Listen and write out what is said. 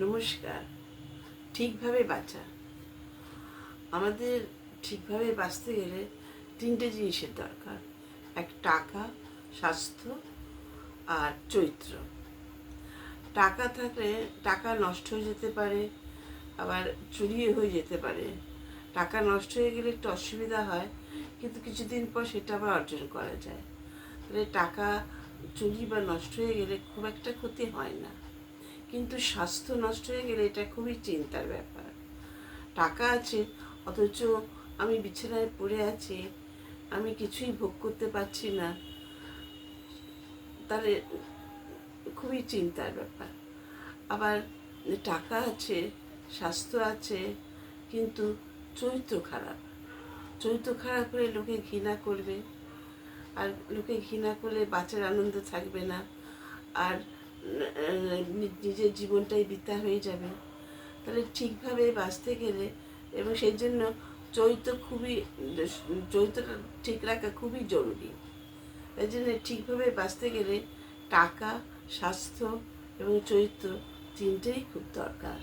নমস্কার। ঠিকভাবে বাঁচা। আমাদের ঠিকভাবে বাঁচতে গেলে তিনটে জিনিসের দরকার। এক, টাকা, স্বাস্থ্য আর চরিত্র। টাকা থাকলে টাকা নষ্ট হয়ে যেতে পারে, আবার চুরিও হয়ে যেতে পারে। টাকা নষ্ট হয়ে গেলে একটু অসুবিধা হয়, কিন্তু কিছুদিন পর সেটা আবার অর্জন করা যায়। তাহলে টাকা চুরি বা নষ্ট হয়ে গেলে খুব একটা ক্ষতি হয় না, কিন্তু স্বাস্থ্য নষ্ট হয়ে গেলে এটা খুবই চিন্তার ব্যাপার। টাকা আছে অথচ আমি বিছানায় পড়ে আছি, আমি কিছুই ভোগ করতে পারছি না, তাহলে খুবই চিন্তার ব্যাপার। আবার টাকা আছে, স্বাস্থ্য আছে, কিন্তু চরিত্র খারাপ। চরিত্র খারাপ হলে লোকে ঘৃণা করবে, আর লোকে ঘৃণা করলে বাঁচার আনন্দ থাকবে না, আর নিজের জীবনটাই বৃথা হয়ে যাবে। তাহলে ঠিকভাবে বাঁচতে গেলে, এবং সেই জন্য চরিত্রটা ঠিক রাখা খুবই জরুরি। এই জন্য ঠিকভাবে বাঁচতে গেলে টাকা, স্বাস্থ্য এবং চরিত্র তিনটেই খুব দরকার।